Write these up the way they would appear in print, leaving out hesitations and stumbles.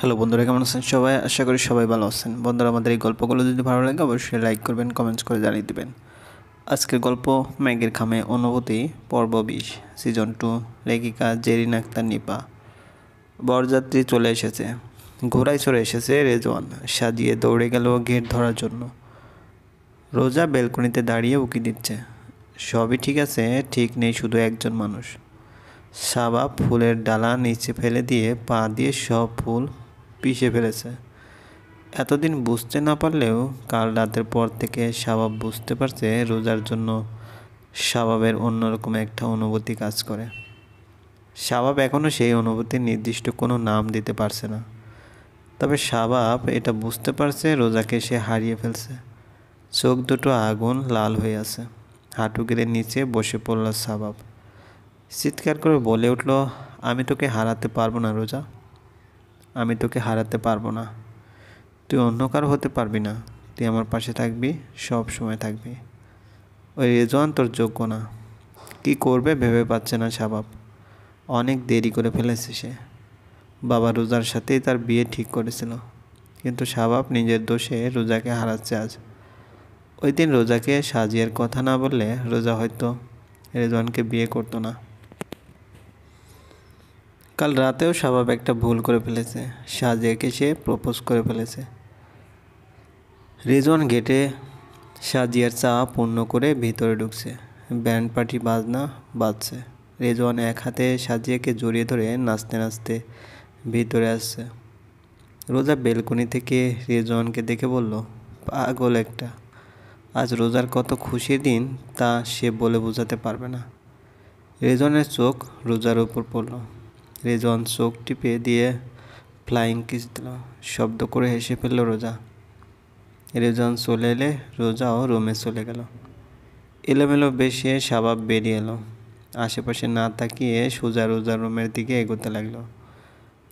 Hello বন্ধুরা, কেমন আছেন সবাই? আশা করি সবাই ভালো আছেন। বন্ধুরা, আমাদের এই গল্পগুলো যদি ভালো লাগে অবশ্যই লাইক করবেন, কমেন্টস করে জানিয়ে দেবেন। আজকের গল্প ম্যাগের খামে অনুভূতি, পর্ব 20, সিজন 2। লেখিকা জেরিন আক্তার নিপা। বরযাত্রী চলে এসেছে, ঘোড়ায় চড়ে এসেছে রেজওয়ান। সাজিয়ে দৌড়ে গেল গেট ধরার জন্য। রোজা বেলকনিতে দাঁড়িয়ে উকি দিচ্ছে। সবই ঠিক আছে, ঠিক নেই শুধু একজন মানুষ। শাবাব ফুলের ডালা নিচে ফেলে দিয়ে পা দিয়ে সব ফুল পিষে ফেলেছে। এতদিন বুঝতে না পারলেও কাল রাতের পর থেকে শাবাব বুঝতে পারছে রোজার জন্য শাবাবের অন্যরকম একটা অনুভূতি কাজ করে। শাবাব এখনও সেই অনুভূতির নির্দিষ্ট কোনো নাম দিতে পারছে না, তবে শাবাব এটা বুঝতে পারছে রোজাকে সে হারিয়ে ফেলছে। চোখ দুটো আগুন লাল হয়ে আছে। হাঁটু গেড়ে নিচে বসে পড়ল শাবাব। চিৎকার করে বলে উঠল, আমি তোকে হারাতে পারবো না রোজা, আমি তোকে হারাতে পারবো না। তুই অন্য কারো হতে পারবি না, তুই আমার পাশে থাকবি, সব সময় থাকবি। ওই রেজওয়ান তোর যোগ্য না। কী করবে ভেবে পাচ্ছে না শাবাব। অনেক দেরি করে ফেলেছে সে। বাবা রোজার সাথেই তার বিয়ে ঠিক করেছিল, কিন্তু শাবাব নিজের দোষে রোজাকে হারাচ্ছে আজ। ওই দিন রোজাকে সাজিয়ার কথা না বললে রোজা হয়তো রেজওয়ানকে বিয়ে করতো না। কাল রাতেও শাবাব একটা ভুল করে ফেলেছে, সাজিয়াকে সে প্রপোজ করে ফেলেছে। রেজওয়ান গেটে সাজিয়ার চা পূর্ণ করে ভিতরে ঢুকছে। ব্যান্ড পার্টি বাজনা বাজছে। রেজওয়ান এক হাতে সাজিয়াকে জড়িয়ে ধরে নাচতে নাচতে ভিতরে আসছে। রোজা বেলকনি থেকে রেজওয়ানকে দেখে বলল, পাগল একটা। আজ রোজার কত খুশির দিন তা সে বলে বোঝাতে পারবে না। রেজওয়ানের চোখ রোজার উপর পড়ল। রেজওয়ান চোখ টিপে দিয়ে ফ্লাইং কিস দিল। শব্দ করে হেসে ফেলল রোজা। রেজওয়ান চলে এলে রোজাও রুমে চলে গেল। এলোমেলো বেশে শাবাব বেরিয়ে এলো। আশেপাশে না তাকিয়ে সোজা রোজার রুমের দিকে এগোতে লাগলো।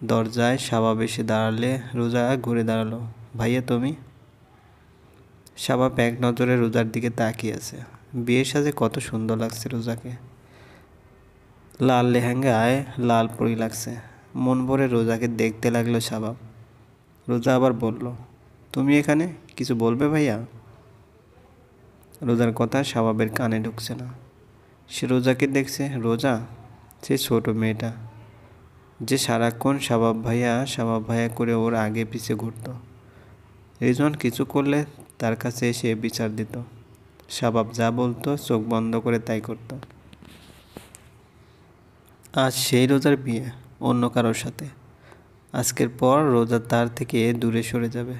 দরজায় শাবাব এসে দাঁড়ালে রোজা ঘুরে দাঁড়ালো। ভাইয়া তুমি? শাবাব এক নজরে রোজার দিকে তাকিয়ে আছে। বিয়ের সাজে কত সুন্দর লাগছে রোজাকে। লাল লেহেঙ্গায় লাল পরি লাগছে। মন ভরে রোজাকে দেখতে লাগলো শাবাব। রোজা আবার বলল, তুমি এখানে কিছু বলবে ভাইয়া? রোজার কথা শাবাবের কানে ঢুকছে না। সে রোজাকে দেখছে। রোজা, সে ছোট মেয়েটা যে সারাক্ষণ শাবাব ভাইয়া করে ওর আগে পিছে ঘুরত। রিজওয়ান কিছু করলে তার কাছে এসে বিচার দিত। শাবাব যা বলতো চোখ বন্ধ করে তাই করত। আজ সেই রোজার বিয়ে অন্য কারোর সাথে। আজকের পর রোজা তার থেকে দূরে সরে যাবে।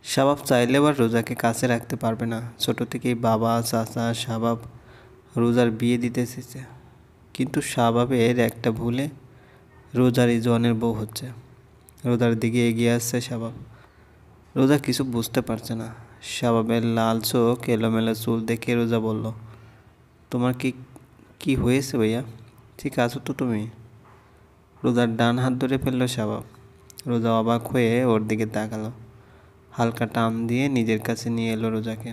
শাবাব চাইলে আবার রোজাকে কাছে রাখতে পারবে না। ছোট থেকেই বাবা চাচা শাবাব রোজার বিয়ে দিতে এসেছে, কিন্তু শাবাবের একটা ভুলে রোজা রিজওয়ানের বউ হচ্ছে। রোজার দিকে এগিয়ে আসছে শাবাব। রোজা কিছু বুঝতে পারছে না। শাবাবের লাল চোখ এলোমেলো চুল দেখে রোজা বলল, তোমার কি কি হয়েছে ভাইয়া? ঠিক আছো তো তুমি? রোজার ডান হাত ধরে ফেললো শাবাব। রোজা অবাক হয়ে ওর দিকে তাকালো। হালকা টান দিয়ে নিজের কাছে নিয়ে এলো রোজাকে।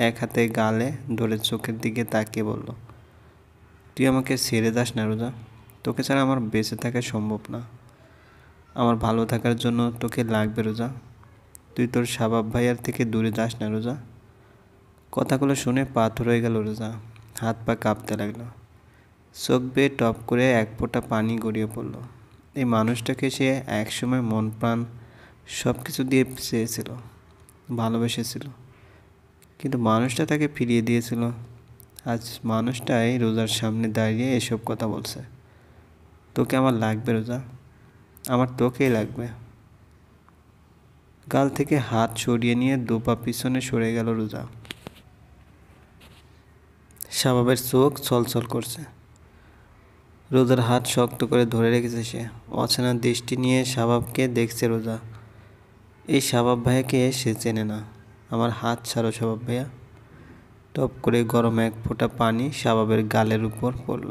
এক হাতে গালে ধরে চোখের দিকে তাকিয়ে বলল, তুই আমাকে ছেড়ে যাস না রোজা, তোকে ছাড়া আমার বেঁচে থাকা সম্ভব না। আমার ভালো থাকার জন্য তোকে লাগবে রোজা, তুই তোর শাবাব ভাইয়ার থেকে দূরে যাস না রোজা। কথাগুলো শুনে পাথর হয়ে গেল রোজা। হাত পা কাঁপতে লাগলো। চোখ বেয়ে টপ করে এক ফোঁটা পানি গড়িয়ে পড়ল। এই মানুষটাকে সে একসময় মন প্রাণ সব কিছু দিয়ে চেয়েছিল, ভালোবেসেছিল, কিন্তু মানুষটা তাকে ফিরিয়ে দিয়েছিল। আজ মানুষটাই রোজার সামনে দাঁড়িয়ে এসব কথা বলছে। তোকে আমার লাগবে রোজা, আমার তোকেই লাগবে। গাল থেকে হাত সরিয়ে নিয়ে দুপা পিছনে সরে গেল রোজা। শাবাবের চোখ ছলছল করছে। রোজার হাত শক্ত করে ধরে রেখেছে সে। অচেনা দৃষ্টি নিয়ে শাবাবকে দেখছে রোজা। এই শাবাব ভাইয়াকে সে চেনে না। আমার হাত ছাড়ো শাবাব ভাইয়া। টপ করে গরম এক ফোঁটা পানি শাবাবের গালের উপর পড়ল।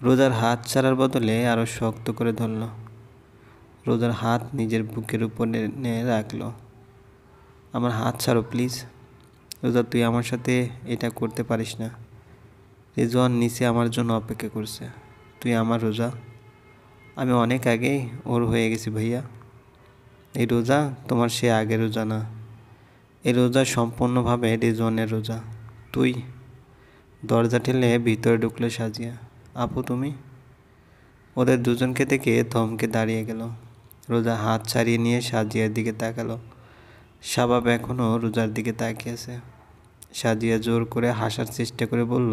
রোজার হাত ছাড়ার বদলে আরও শক্ত করে ধরল। রোজার হাত নিজের বুকের উপর এনে রাখল। আমার হাত ছাড়ো প্লিজ। রোজা, তুই আমার সাথে এটা করতে পারিস না। রিজওয়ান নিচে আমার জন্য অপেক্ষা করছে। তুই আমার রোজা, আমি অনেক আগেই ওর হয়ে গেছি ভাইয়া। এই রোজা তোমার সে আগের রোজা না, এই রোজা সম্পূর্ণভাবে রিজওয়ানের রোজা। তুই দরজা ঠেলে ভিতরে ঢুকলে সাজিয়া। আপু তুমি? ওদের দুজনকে দেখে থমকে দাঁড়িয়ে গেল। রোজা হাত ছাড়িয়ে নিয়ে সাজিয়ার দিকে তাকালো। শাবাব এখনও রোজার দিকে তাকিয়েছে। সাজিয়া জোর করে হাসার চেষ্টা করে বলল,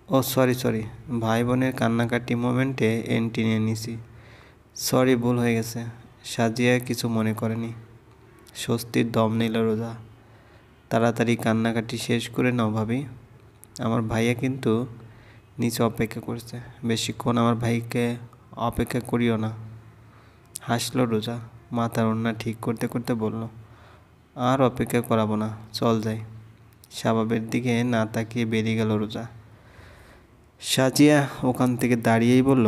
ও সরি সরি, ভাই বোনের কান্নাকাটি মোমেন্টে এন্ট্রি নিয়ে নিছি। সরি, ভুল হয়ে গেছে। সাজিয়া কিছু মনে করেনি। স্বস্তির দম নিল রোজা। তাড়াতাড়ি কান্নাকাটি শেষ করে নাও ভাবি, আমার ভাইয়া কিন্তু নিচে অপেক্ষা করছে। বেশিক্ষণ আমার ভাইকে অপেক্ষা করিও না। হাসলো রোজা, মাথার ওড়না ঠিক করতে করতে বলল, আর অপেক্ষা করাবো না, চল যাই। শাবাবের দিকে না তাকিয়ে বেরিয়ে গেল রোজা। সাজিয়া ওখান থেকে দাঁড়িয়েই বলল,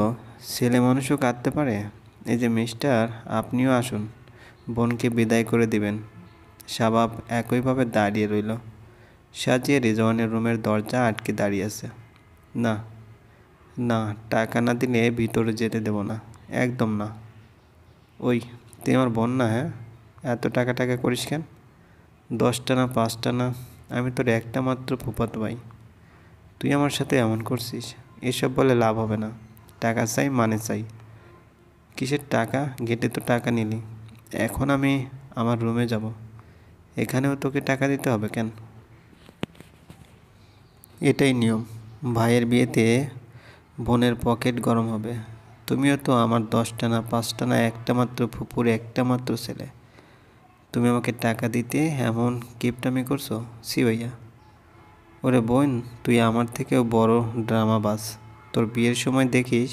ছেলে মানুষও কাঁদতে পারে? এই যে মিস্টার, আপনিও আসুন, বোনকে বিদায় করে দিবেন। শাবাব একইভাবে দাঁড়িয়ে রইল। সাজিয়া রিজওয়ানের রুমের দরজা আটকে দাঁড়িয়ে আছে। না না, টাকা না দিলে ভিতরে যেতে দেব না, একদম না। ওই, তুই আমার বোন না? হ্যাঁ, এত টাকা টাকা করিস কেন? 10টা না 5টা না, আমি তোর একটা মাত্র ফুফাতো ভাই। তুই আমার সাথে এমন করছিস? এসব বলে লাভ হবে না। টাকা চাই মানে চাই। কিসের টাকা? গেটে তো টাকা নিলি। এখন আমি আমার রুমে যাব, এখানেও তোকে টাকা দিতে হবে কেন? এটাই নিয়ম। ভাইয়ের বিয়েতে বোনের পকেট গরম হবে। তুমিও তো আমার 10টা না 5টা না একটা মাত্র ফুপুর একটা মাত্র ছেলে। তুমি আমাকে টাকা দিতে এমন কিপটামি করছো? সি ভাইয়া। ওরে বোন, তুই আমার থেকেও বড় ড্রামাবাজ। তোর বিয়ের সময় দেখিস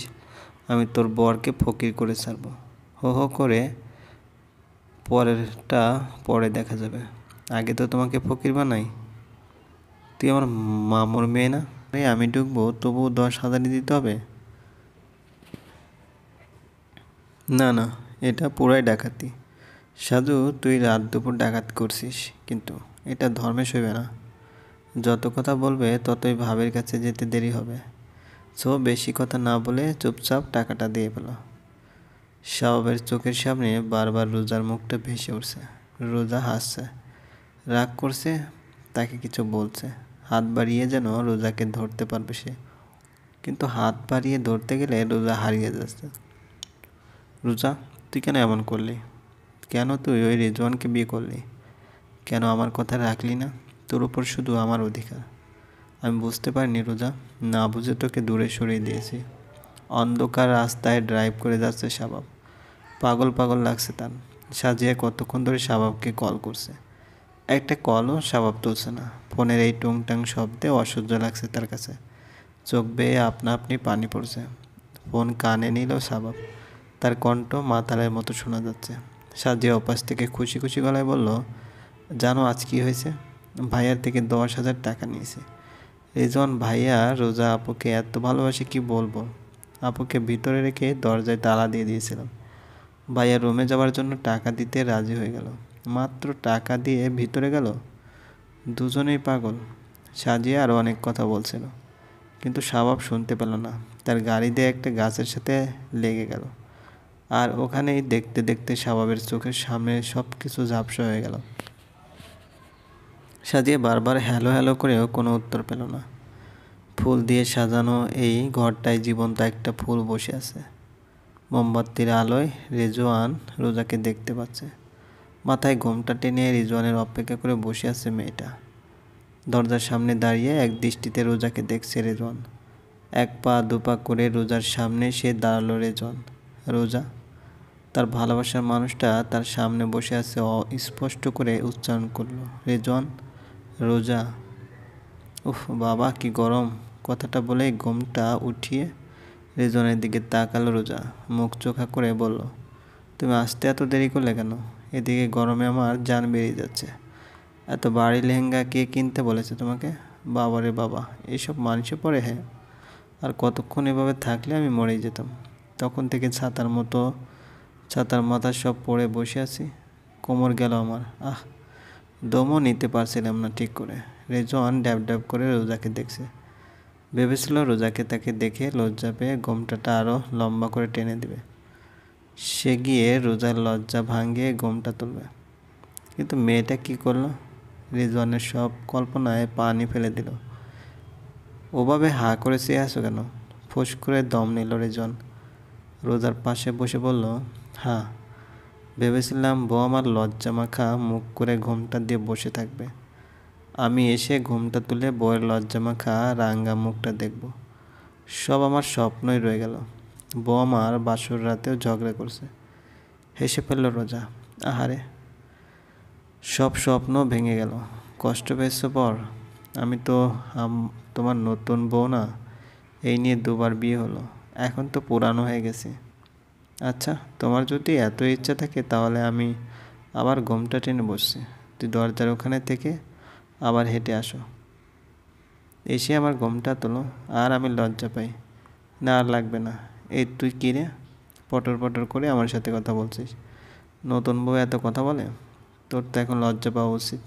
আমি তোর বরকে ফকির করে ছাড়বো। হো হো করে পরেরটা পরে দেখা যাবে, আগে তো তোমাকে ফকির বানাই। তুই আমার মামুর মেয়ে না? আমি ঢুকবো তবুও 10,000 দিতে হবে? না না, এটা পুরাই ডাকাতি। সাধু, তুই রাত দুপুর ডাকাত করছিস, কিন্তু এটা ধর্মে সইবে না। যত কথা বলবে ততই ভাবের কাছে যেতে দেরি হবে। সো বেশি কথা না বলে চুপচাপ টাকাটা দিয়ে পেল। শাওবের চোখের সামনে বারবার রোজার মুখটা ভেসে উঠছে। রোজা হাসছে, রাগ করছে, তাকে কিছু বলছে। হাত বাড়িয়ে যেন রোজাকে ধরতে পারবে সে, কিন্তু হাত বাড়িয়ে ধরতে গেলে রোজা হারিয়ে যাচ্ছে। রোজা, তুই কেন এমন করলি? কেন তুই ওই রেজওয়ানকে বিয়ে করলি? কেন আমার কথা রাখলি না? তোর উপর শুধু আমার অধিকার। আমি বুঝতে পারিনি রোজা, না বুঝে তোকে দূরে সরিয়ে দিয়েছি। অন্ধকার রাস্তায় ড্রাইভ করে যাচ্ছে শাবাব। পাগল পাগল লাগছে তার। সাজিয়া কতক্ষণ ধরে শাবাবকে কল করছে, একটা কলও শাবাব তুলছে না। ফোনের এই টুংটাং শব্দে অসহ্য লাগছে তার কাছে। চোখ বেয়ে আপনা আপনি পানি পড়ছে। ফোন কানে নিল শাবাব। তার কণ্ঠ মাতালের মতো শোনা যাচ্ছে। সাজিয়া ওপাশ থেকে খুশি খুশি গলায় বলল, জানো আজ কী হয়েছে? ভাইয়ার থেকে 10,000 টাকা নিয়েছে। রিজওয়ান ভাইয়া রোজা আপুকে এত ভালোবাসে কি বলবো। আপুকে ভিতরে রেখে দরজায় তালা দিয়ে দিয়েছিলাম। ভাইয়া রুমে যাওয়ার জন্য টাকা দিতে রাজি হয়ে গেল। মাত্র টাকা দিয়ে ভিতরে গেল। দুজনেই পাগল। সাজিয়া আরও অনেক কথা বলছিল, কিন্তু শাবাব শুনতে পেল না। তার গাড়ি দিয়ে একটা গাছের সাথে লেগে গেল। আর ওখানেই দেখতে দেখতে শাবাবের চোখের সামনে সব কিছু ঝাপসা হয়ে গেল। সাজিয়া বারবার হ্যালো হ্যালো করেও কোনো উত্তর পেল না। ফুল দিয়ে সাজানো এই ঘরটায় জীবন্ত একটা ফুল বসে আছে। মোমবাতির আলোয় রেজওয়ান রোজাকে দেখতে পাচ্ছে। মাথায় ঘোমটা টেনে রিজওয়ানের অপেক্ষা করে বসে আছে মেয়েটা। দরজার সামনে দাঁড়িয়ে এক দৃষ্টিতে রোজাকে দেখছে রেজওয়ান। এক পা দুপা করে রোজার সামনে সে দাঁড়ালো রেজওয়ান। রোজা, তার ভালোবাসার মানুষটা তার সামনে বসে আছে। স্পষ্ট করে উচ্চারণ করলো, রেজওয়ান। রোজা। উফ বাবা, কি গরম। কথাটা বলে ঘোমটা উঠিয়ে রেজওয়ানের দিকে তাকালো রোজা। মুখ চোখা করে বলল, তুমি আসতে এত দেরি করলে কেন? এদিকে গরমে আমার জান বেরিয়ে যাচ্ছে। এত ভারী লেহেঙ্গা কে কিনতে বলেছে তোমাকে? বাবারে বাবা, এইসব মানুষে পড়ে? হ্যাঁ, আর কতক্ষণ এভাবে থাকলে আমি মরেই যেতাম। তখন থেকে ছাতার মাথা সব পড়ে বসে আছি। কোমর গেল আমার। দমও নিতে পারছিলাম না ঠিক করে। রেজওয়ান ড্যাব ড্যাব করে রোজাকে দেখছে। ভেবেছিল রোজাকে তাকে দেখে লজ্জা পেয়ে ঘোমটাটা আরও লম্বা করে টেনে দেবে। সে গিয়ে রোজার লজ্জা ভাঙিয়ে ঘোমটা তুলবে। কিন্তু মেয়েটা কি করলো? রিজওয়ানের সব কল্পনায় পানি ফেলে দিল। ওভাবে হাঁ করে চেয়ে আছো কেন? ফুস করে দম নিল রিজওয়ান। রোজার পাশে বসে বলল, হ্যাঁ, ভেবেছিলাম বউ আমার লজ্জা মাখা মুখ করে ঘোমটা দিয়ে বসে থাকবে। আমি এসে ঘোমটা তুলে বউয়ের লজ্জা মাখা রাঙা মুখটা দেখব। সব আমার স্বপ্নই রয়ে গেল। বউ আমার বাসর রাতেও ঝগড়া করছে। হেসে ফেলল রোজা। আহারে, সব স্বপ্ন ভেঙে গেল। কষ্ট পেয়েছো পর? আমি তো তোমার নতুন বউ না। এই নিয়ে দুবার বিয়ে হলো, এখন তো পুরানো হয়ে গেছে। আচ্ছা, তোমার যদি এত ইচ্ছা থাকে তাহলে আমি আবার ঘোমটা টেনে বসছি। তুই দরজার ওখানে থেকে আবার হেঁটে আসো, এসে আমার ঘোমটা তোলো। আর আমি লজ্জা পাই। না, আর লাগবে না। এই তুই কী রে, পটর পটর করে আমার সাথে কথা বলছিস? নতুন বউ এত কথা বলে? তোর তো এখন লজ্জা পাওয়া উচিত,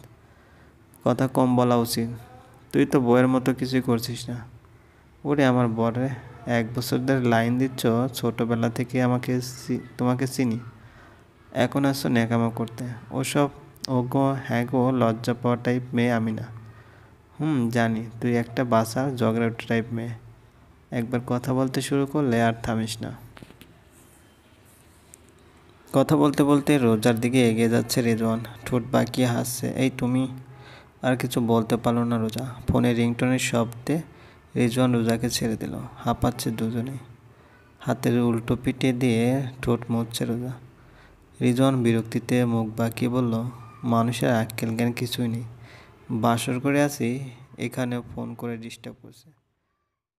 কথা কম বলা উচিত। তুই তো বউয়ের মতো কিছুই করছিস না। ওরে আমার বরে, 1 বছর ধরে লাইন দিচ্ছ, ছোটোবেলা থেকে তোমাকে চিনি, এখন আসছো ন্যাকামো করতে। ওসব ওগো হ্যাঁ গো, লজ্জা পাওয়া টাইপ মেয়ে আমি না। জানি তুই একটা বাসার ঝগড়া টাইপ মেয়ে। একবার কথা বলতে শুরু করলে আর থামিস না। কথা বলতে বলতে রোজার দিকে এগিয়ে যাচ্ছে রিজওয়ান, ঠোঁট বাঁকিয়ে হাসছে। এই তুমি? আর কিছু বলতে পারলো না রোজা। ফোনে রিংটোনের শব্দে রিজওয়ান রোজাকে ছেড়ে দিল। হাঁপাচ্ছে দুজনেই। হাতের উল্টো পিঠে দিয়ে ঠোঁট মুছছে রোজা। রিজওয়ান বিরক্তিতে মুখ বাঁকিয়ে বলল, মানুষের আক্কেল জ্ঞান কিছুই নেই। বাসর করে আছি, এখানেও ফোন করে ডিস্টার্ব করছে।